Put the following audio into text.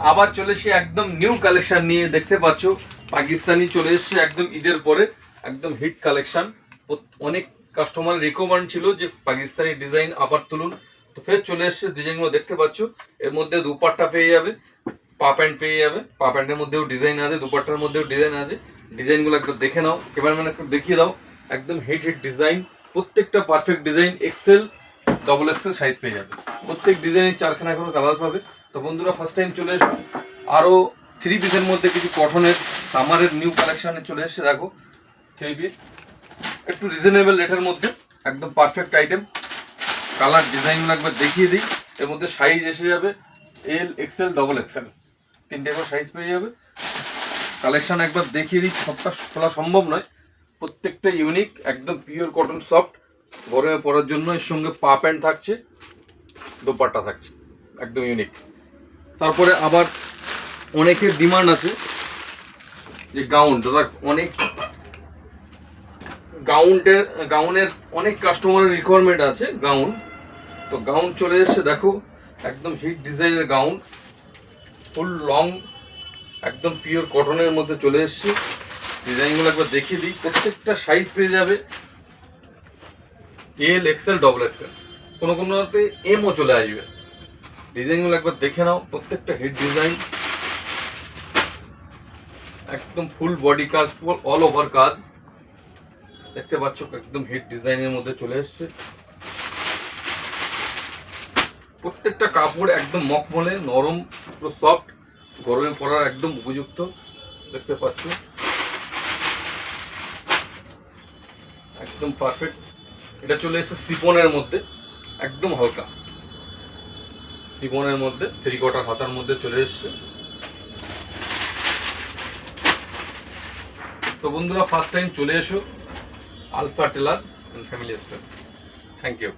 আবার চলে এসে একদম নিউ কালেকশন নিয়ে, দেখতে পাচ্ছ পাকিস্তানি চলে এসছে একদম ঈদের পরে, একদম হিট কালেকশন। অনেক কাস্টমার রিকমেন্ড ছিল যে পাকিস্তানি ডিজাইন আবার তুলুন, তো ফের চলে এসছে ডিজাইনগুলো দেখতে পাচ্ছ। এর মধ্যে দুপাট্টা পেয়ে যাবে, পা প্যান্ট পেয়ে যাবে, পা প্যান্টের মধ্যেও ডিজাইন আছে, দুপাট্টার মধ্যেও ডিজাইন আছে। ডিজাইনগুলো একটু দেখে নাও, ক্যামেরাম্যান একটু দেখিয়ে দাও। একদম হিট ডিজাইন, প্রত্যেকটা perfect design, XL double XL size পেয়ে যাবে। প্রত্যেক ডিজাইনের 4খানা করে কালার পাবে। তো বন্ধুরা ফার্স্ট টাইম চলে এসো, আরও 3 পিসের মধ্যে কিছু কটনের সামারের নিউ কালেকশনে চলে এসছে। দেখো 3 পিস একটু রিজনেবল রেটের মধ্যে, একদম পারফেক্ট আইটেম। কালার ডিজাইনগুলো একবার দেখিয়ে দিই। এর মধ্যে সাইজ এসে যাবে এল, এক্সেল, ডবল এক্সেল, 3টে করে সাইজ পেয়ে যাবে। কালেকশন একবার দেখিয়ে দিই, সবটা খোলা সম্ভব নয়, প্রত্যেকটা ইউনিক, একদম পিওর কটন সফট, গরমে পরার জন্য। এর সঙ্গে পা প্যান্ট থাকছে, দোপাট্টা থাকছে, একদম ইউনিক। তারপরে আবার অনেকের ডিমান্ড আছে যে গাউন, দাদা অনেক গাউনের অনেক কাস্টমারের রিকোয়ারমেন্ট আছে গাউন। তো গাউন চলে এসছে, দেখো একদম হিট ডিজাইনের গাউন, ফুল লং, একদম পিওর কটনের মধ্যে চলে এসছে। ডিজাইনগুলো একবার দেখিয়ে দিই, প্রত্যেকটা সাইজ পেয়ে যাবে এল, এক্সেল, ডবল এক্সেল, কোনো কোনোতে এমও চলে আসবে। ডিজাইনগুলো একবার দেখে নাও, প্রত্যেকটা হিট ডিজাইন, একদম ফুল বডি কাজ, ফুল অল ওভার কাজ, দেখতে পাচ্ছ একদম হিট ডিজাইনের মধ্যে চলে এসছে। প্রত্যেকটা কাপড় একদম মখমলে নরম, পুরো সফট, গরমে পরার একদম উপযুক্ত, দেখতে পাচ্ছ একদম পারফেক্ট। এটা চলে এসেছে সিফনের মধ্যে, একদম হালকা সিফনের মধ্যে, 3/4 হাতার মধ্যে চলে এসছে। তো বন্ধুরা ফার্স্ট টাইম চলে এসো alpha tailor and family store. Thank you.